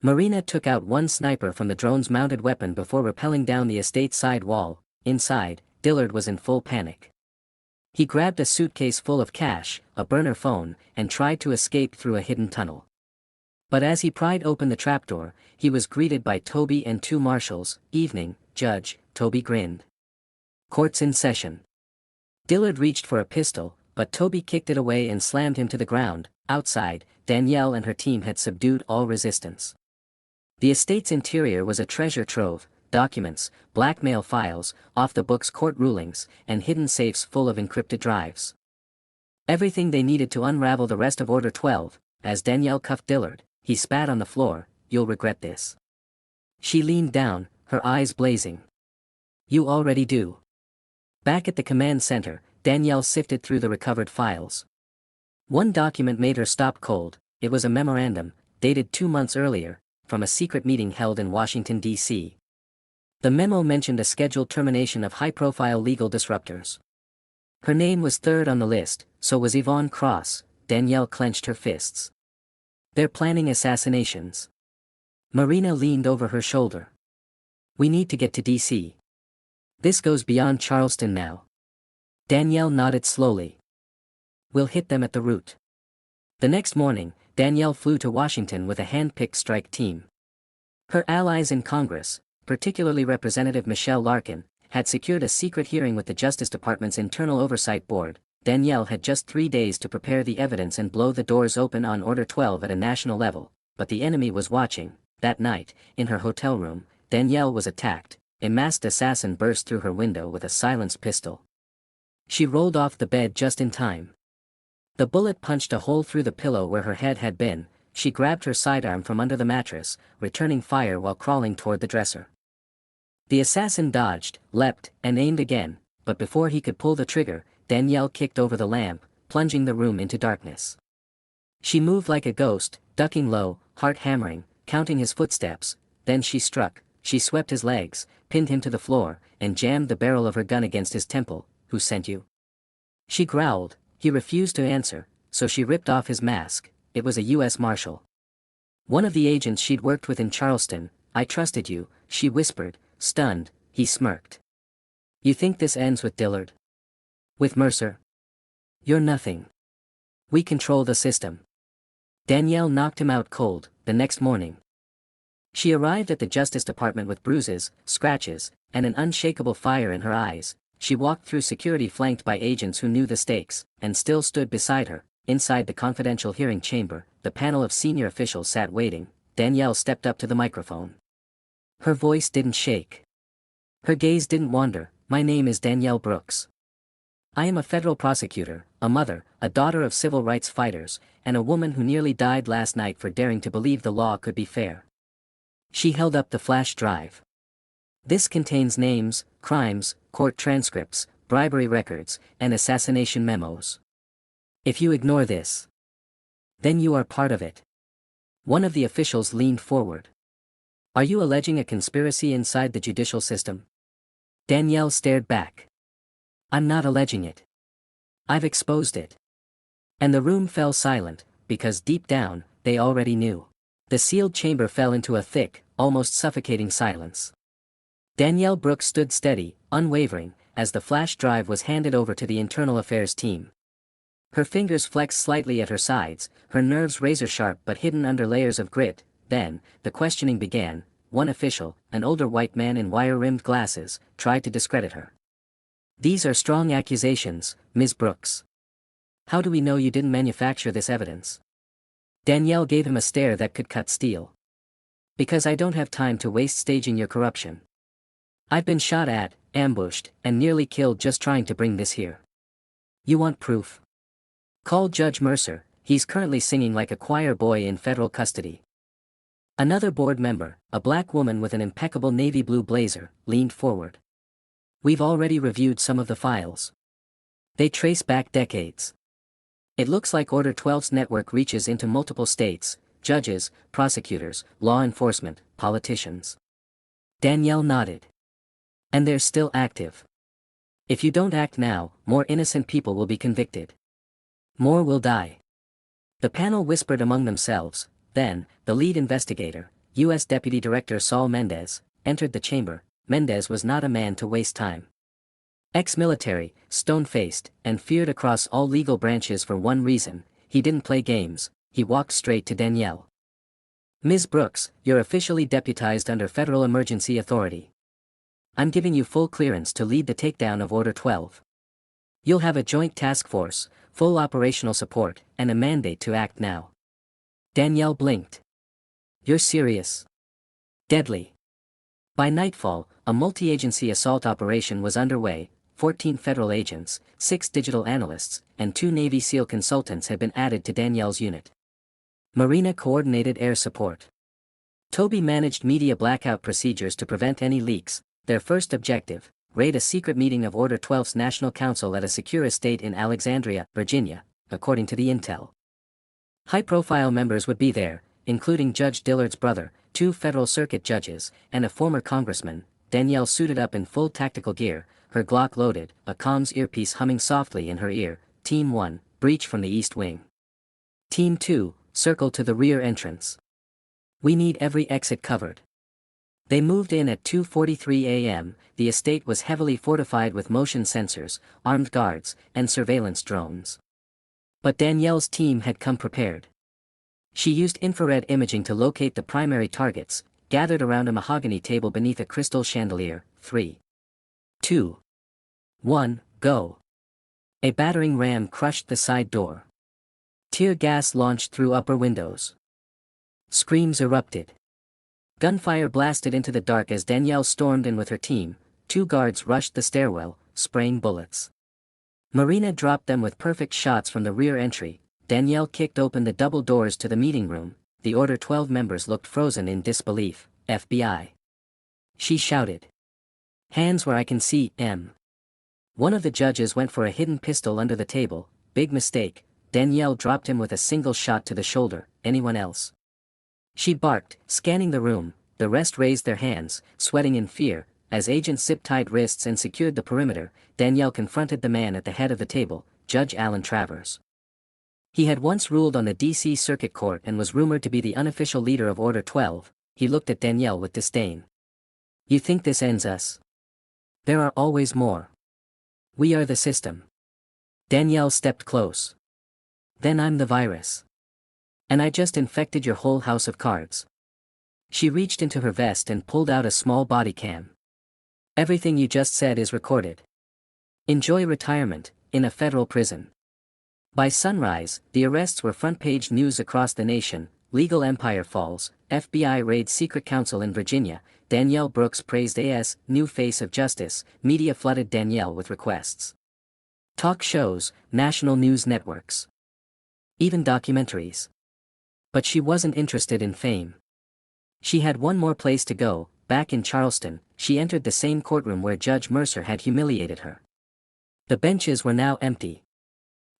Marina took out 1 sniper from the drone's mounted weapon before rappelling down the estate side wall. Inside, Dillard was in full panic. He grabbed a suitcase full of cash, a burner phone, and tried to escape through a hidden tunnel. But as he pried open the trapdoor, he was greeted by Toby and 2 marshals. Evening, Judge, Toby grinned. Court's in session. Dillard reached for a pistol, but Toby kicked it away and slammed him to the ground. Outside, Danielle and her team had subdued all resistance. The estate's interior was a treasure trove, documents, blackmail files, off-the-books court rulings, and hidden safes full of encrypted drives. Everything they needed to unravel the rest of Order 12. As Danielle cuffed Dillard, he spat on the floor. You'll regret this. She leaned down, her eyes blazing. You already do. Back at the command center, Danielle sifted through the recovered files. One document made her stop cold. It was a memorandum, dated 2 months earlier, from a secret meeting held in Washington, D.C. The memo mentioned a scheduled termination of high-profile legal disruptors. Her name was third on the list, so was Yvonne Cross. Danielle clenched her fists. They're planning assassinations. Marina leaned over her shoulder. We need to get to D.C. This goes beyond Charleston now. Danielle nodded slowly. We'll hit them at the root. The next morning, Danielle flew to Washington with a hand-picked strike team. Her allies in Congress, particularly Representative Michelle Larkin, had secured a secret hearing with the Justice Department's Internal Oversight Board. Danielle had just 3 days to prepare the evidence and blow the doors open on Order 12 at a national level, but the enemy was watching. That night, in her hotel room, Danielle was attacked. A masked assassin burst through her window with a silenced pistol. She rolled off the bed just in time. The bullet punched a hole through the pillow where her head had been. She grabbed her sidearm from under the mattress, returning fire while crawling toward the dresser. The assassin dodged, leapt, and aimed again, but before he could pull the trigger, Danielle kicked over the lamp, plunging the room into darkness. She moved like a ghost, ducking low, heart hammering, counting his footsteps. Then she struck. She swept his legs, pinned him to the floor, and jammed the barrel of her gun against his temple. Who sent you? She growled. He refused to answer, so she ripped off his mask. It was a U.S. Marshal. One of the agents she'd worked with in Charleston. I trusted you, she whispered. Stunned, he smirked. You think this ends with Dillard? With Mercer? You're nothing. We control the system. Danielle knocked him out cold. The next morning, she arrived at the Justice Department with bruises, scratches, and an unshakable fire in her eyes. She walked through security flanked by agents who knew the stakes, and still stood beside her. Inside the confidential hearing chamber, the panel of senior officials sat waiting. Danielle stepped up to the microphone. Her voice didn't shake. Her gaze didn't wander. My name is Danielle Brooks. I am a federal prosecutor, a mother, a daughter of civil rights fighters, and a woman who nearly died last night for daring to believe the law could be fair. She held up the flash drive. This contains names, crimes, court transcripts, bribery records, and assassination memos. If you ignore this, then you are part of it. One of the officials leaned forward. Are you alleging a conspiracy inside the judicial system? Danielle stared back. I'm not alleging it. I've exposed it. And the room fell silent, because deep down, they already knew. The sealed chamber fell into a thick, almost suffocating silence. Danielle Brooks stood steady, unwavering, as the flash drive was handed over to the internal affairs team. Her fingers flexed slightly at her sides, her nerves razor-sharp but hidden under layers of grit. Then, the questioning began. One official, an older white man in wire-rimmed glasses, tried to discredit her. These are strong accusations, Ms. Brooks. How do we know you didn't manufacture this evidence? Danielle gave him a stare that could cut steel. Because I don't have time to waste staging your corruption. I've been shot at, ambushed, and nearly killed just trying to bring this here. You want proof? Call Judge Mercer. He's currently singing like a choir boy in federal custody. Another board member, a black woman with an impeccable navy blue blazer, leaned forward. We've already reviewed some of the files. They trace back decades. It looks like Order 12's network reaches into multiple states, judges, prosecutors, law enforcement, politicians. Danielle nodded. And they're still active. If you don't act now, more innocent people will be convicted. More will die. The panel whispered among themselves. Then, the lead investigator, U.S. Deputy Director Saul Mendez, entered the chamber. Mendez was not a man to waste time. Ex-military, stone-faced, and feared across all legal branches for one reason: he didn't play games. He walked straight to Danielle. Ms. Brooks, you're officially deputized under Federal Emergency Authority. I'm giving you full clearance to lead the takedown of Order 12. You'll have a joint task force, full operational support, and a mandate to act now. Danielle blinked. You're serious? Deadly. By nightfall, a multi-agency assault operation was underway. 14 federal agents, 6 digital analysts, and 2 Navy SEAL consultants had been added to Danielle's unit. Marina coordinated air support. Toby managed media blackout procedures to prevent any leaks. Their first objective: raid a secret meeting of Order 12's National Council at a secure estate in Alexandria, Virginia, according to the intel. High-profile members would be there, including Judge Dillard's brother, 2 federal circuit judges, and a former congressman. Danielle suited up in full tactical gear, her Glock loaded, a comms earpiece humming softly in her ear. Team 1, breach from the east wing. Team 2, circle to the rear entrance. We need every exit covered. They moved in at 2:43 a.m. The estate was heavily fortified with motion sensors, armed guards, and surveillance drones. But Danielle's team had come prepared. She used infrared imaging to locate the primary targets, gathered around a mahogany table beneath a crystal chandelier. 3, 2, 1, go. A battering ram crushed the side door. Tear gas launched through upper windows. Screams erupted. Gunfire blasted into the dark as Danielle stormed in with her team. 2 guards rushed the stairwell, spraying bullets. Marina dropped them with perfect shots from the rear entry. Danielle kicked open the double doors to the meeting room. The Order 12 members looked frozen in disbelief. FBI. She shouted. Hands where I can see, M. One of the judges went for a hidden pistol under the table. Big mistake. Danielle dropped him with a single shot to the shoulder. Anyone else? She barked, scanning the room. The rest raised their hands, sweating in fear. As agents zip-tied wrists and secured the perimeter, Danielle confronted the man at the head of the table, Judge Alan Travers. He had once ruled on the D.C. Circuit Court and was rumored to be the unofficial leader of Order 12. He looked at Danielle with disdain. You think this ends us? There are always more. We are the system. Danielle stepped close. Then I'm the virus. And I just infected your whole house of cards. She reached into her vest and pulled out a small body cam. Everything you just said is recorded. Enjoy retirement, in a federal prison. By sunrise, the arrests were front-page news across the nation. Legal empire falls, FBI raids secret counsel in Virginia. Danielle Brooks praised AS, new face of justice. Media flooded Danielle with requests. Talk shows, national news networks. Even documentaries. But she wasn't interested in fame. She had one more place to go. Back in Charleston, she entered the same courtroom where Judge Mercer had humiliated her. The benches were now empty.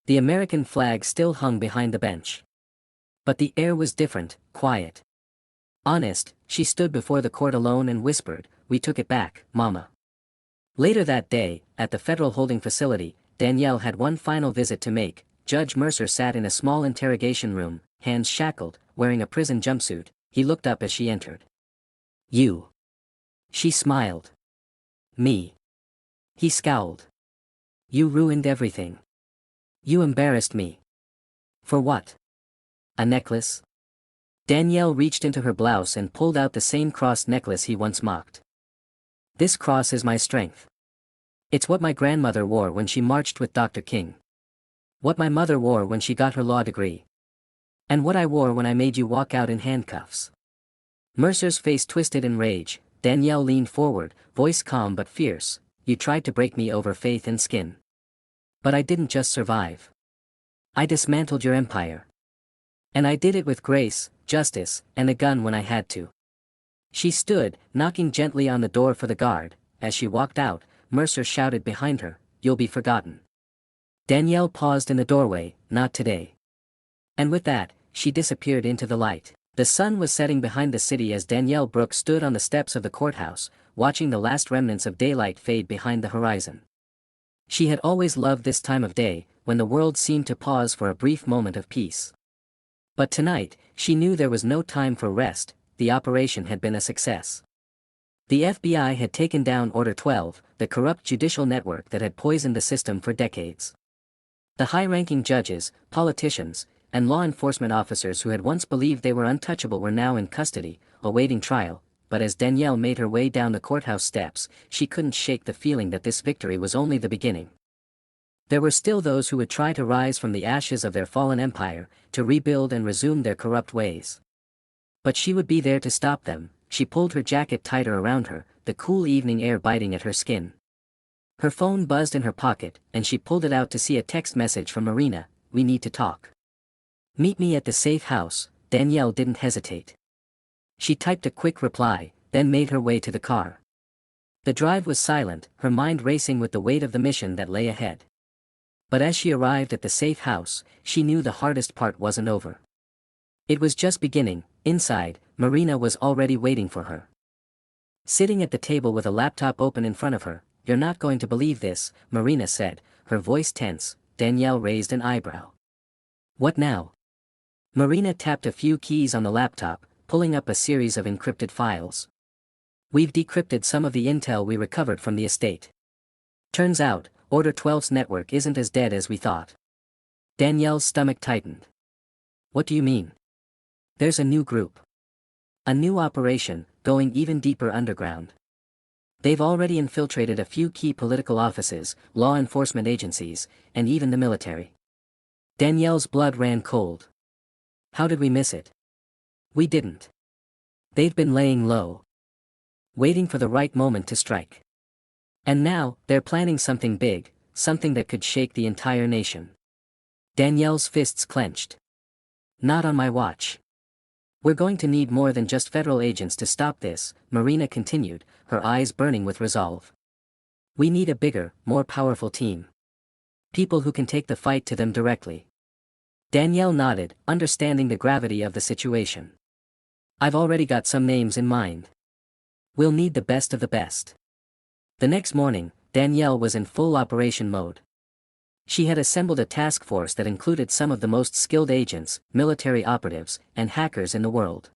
The American flag still hung behind the bench. But the air was different, quiet. Honest, she stood before the court alone and whispered, "We took it back, Mama." Later that day, at the federal holding facility, Danielle had one final visit to make. Judge Mercer sat in a small interrogation room, hands shackled, wearing a prison jumpsuit. He looked up as she entered. "You." She smiled. "Me." He scowled. "You ruined everything. You embarrassed me." "For what? A necklace?" Danielle reached into her blouse and pulled out the same cross necklace he once mocked. "This cross is my strength. It's what my grandmother wore when she marched with Dr. King. What my mother wore when she got her law degree. And what I wore when I made you walk out in handcuffs." Mercer's face twisted in rage. Danielle leaned forward, voice calm but fierce. "You tried to break me over faith and skin. But I didn't just survive. I dismantled your empire. And I did it with grace, justice, and a gun when I had to." She stood, knocking gently on the door for the guard. As she walked out, Mercer shouted behind her, "You'll be forgotten." Danielle paused in the doorway, "Not today." And with that, she disappeared into the light. The sun was setting behind the city as Danielle Brooks stood on the steps of the courthouse, watching the last remnants of daylight fade behind the horizon. She had always loved this time of day, when the world seemed to pause for a brief moment of peace. But tonight, she knew there was no time for rest. The operation had been a success. The FBI had taken down Order 12, the corrupt judicial network that had poisoned the system for decades. The high-ranking judges, politicians, and law enforcement officers who had once believed they were untouchable were now in custody, awaiting trial. But as Danielle made her way down the courthouse steps, she couldn't shake the feeling that this victory was only the beginning. There were still those who would try to rise from the ashes of their fallen empire, to rebuild and resume their corrupt ways. But she would be there to stop them. She pulled her jacket tighter around her, the cool evening air biting at her skin. Her phone buzzed in her pocket, and she pulled it out to see a text message from Marina, "We need to talk. Meet me at the safe house." Danielle didn't hesitate. She typed a quick reply, then made her way to the car. The drive was silent, her mind racing with the weight of the mission that lay ahead. But as she arrived at the safe house, she knew the hardest part wasn't over. It was just beginning. Inside, Marina was already waiting for her. Sitting at the table with a laptop open in front of her, "You're not going to believe this," Marina said, her voice tense. Danielle raised an eyebrow. "What now?" Marina tapped a few keys on the laptop, pulling up a series of encrypted files. "We've decrypted some of the intel we recovered from the estate. Turns out, Order 12's network isn't as dead as we thought." Danielle's stomach tightened. "What do you mean?" "There's a new group. A new operation, going even deeper underground. They've already infiltrated a few key political offices, law enforcement agencies, and even the military." Danielle's blood ran cold. "How did we miss it?" "We didn't. They've been laying low. Waiting for the right moment to strike. And now, they're planning something big, something that could shake the entire nation." Danielle's fists clenched. "Not on my watch. We're going to need more than just federal agents to stop this," Marina continued, her eyes burning with resolve. "We need a bigger, more powerful team. People who can take the fight to them directly." Danielle nodded, understanding the gravity of the situation. "I've already got some names in mind. We'll need the best of the best." The next morning, Danielle was in full operation mode. She had assembled a task force that included some of the most skilled agents, military operatives, and hackers in the world.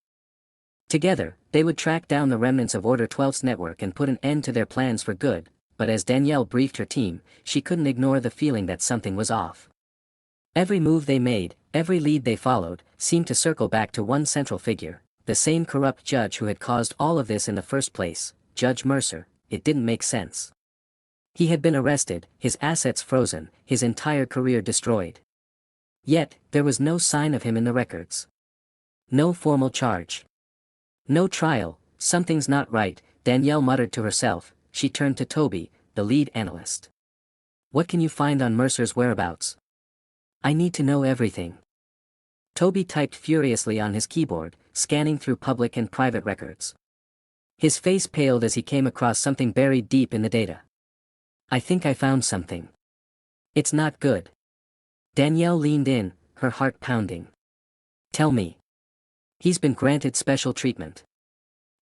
Together, they would track down the remnants of Order 12's network and put an end to their plans for good. but as Danielle briefed her team, she couldn't ignore the feeling that something was off. Every move they made, every lead they followed, seemed to circle back to one central figure, the same corrupt judge who had caused all of this in the first place, Judge Mercer. It didn't make sense. He had been arrested, his assets frozen, his entire career destroyed. Yet, there was no sign of him in the records. No formal charge. No trial. Something's not right, Danielle muttered to herself. She turned to Toby, the lead analyst. What can you find on Mercer's whereabouts? I need to know everything. Toby typed furiously on his keyboard, scanning through public and private records. His face paled as he came across something buried deep in the data. I think I found something. It's not good. Danielle leaned in, her heart pounding. Tell me. He's been granted special treatment.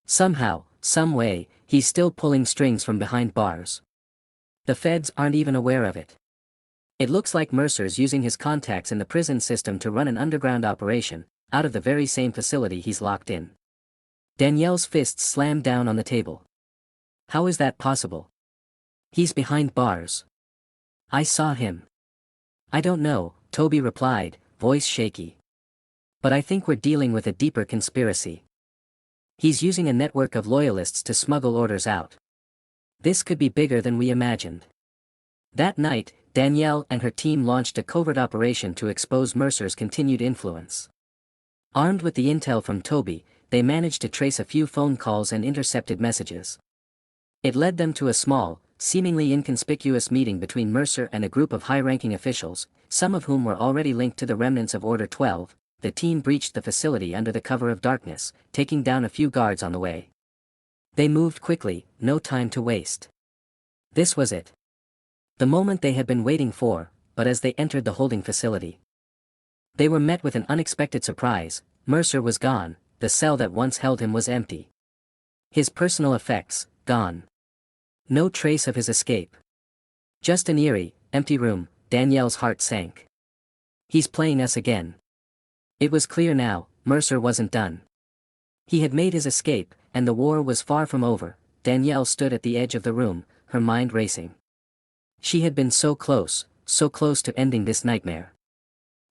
Somehow, some way, he's still pulling strings from behind bars. The feds aren't even aware of it. It looks like Mercer's using his contacts in the prison system to run an underground operation, out of the very same facility he's locked in. Danielle's fists slammed down on the table. How is that possible? He's behind bars. I saw him. I don't know, Toby replied, voice shaky. But I think we're dealing with a deeper conspiracy. He's using a network of loyalists to smuggle orders out. This could be bigger than we imagined. That night, Danielle and her team launched a covert operation to expose Mercer's continued influence. Armed with the intel from Toby, they managed to trace a few phone calls and intercepted messages. It led them to a small, seemingly inconspicuous meeting between Mercer and a group of high-ranking officials, some of whom were already linked to the remnants of Order 12. The team breached the facility under the cover of darkness, taking down a few guards on the way. They moved quickly, no time to waste. This was it. The moment they had been waiting for, but as they entered the holding facility, they were met with an unexpected surprise. Mercer was gone, the cell that once held him was empty. His personal effects, gone. No trace of his escape. Just an eerie, empty room. Danielle's heart sank. He's playing us again. It was clear now, Mercer wasn't done. He had made his escape, and the war was far from over. Danielle stood at the edge of the room, her mind racing. She had been so close to ending this nightmare.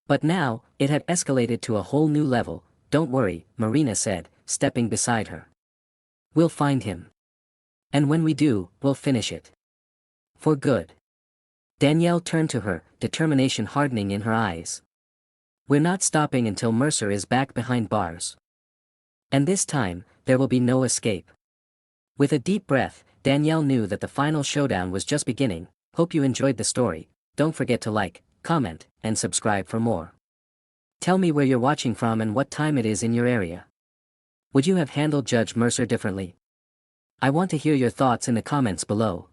But now, it had escalated to a whole new level. Don't worry, Marina said, stepping beside her. We'll find him. And when we do, we'll finish it. For good. Danielle turned to her, determination hardening in her eyes. We're not stopping until Mercer is back behind bars. And this time, there will be no escape. With a deep breath, Danielle knew that the final showdown was just beginning. Hope you enjoyed the story. Don't forget to like, comment, and subscribe for more. Tell me where you're watching from and what time it is in your area. Would you have handled Judge Mercer differently? I want to hear your thoughts in the comments below.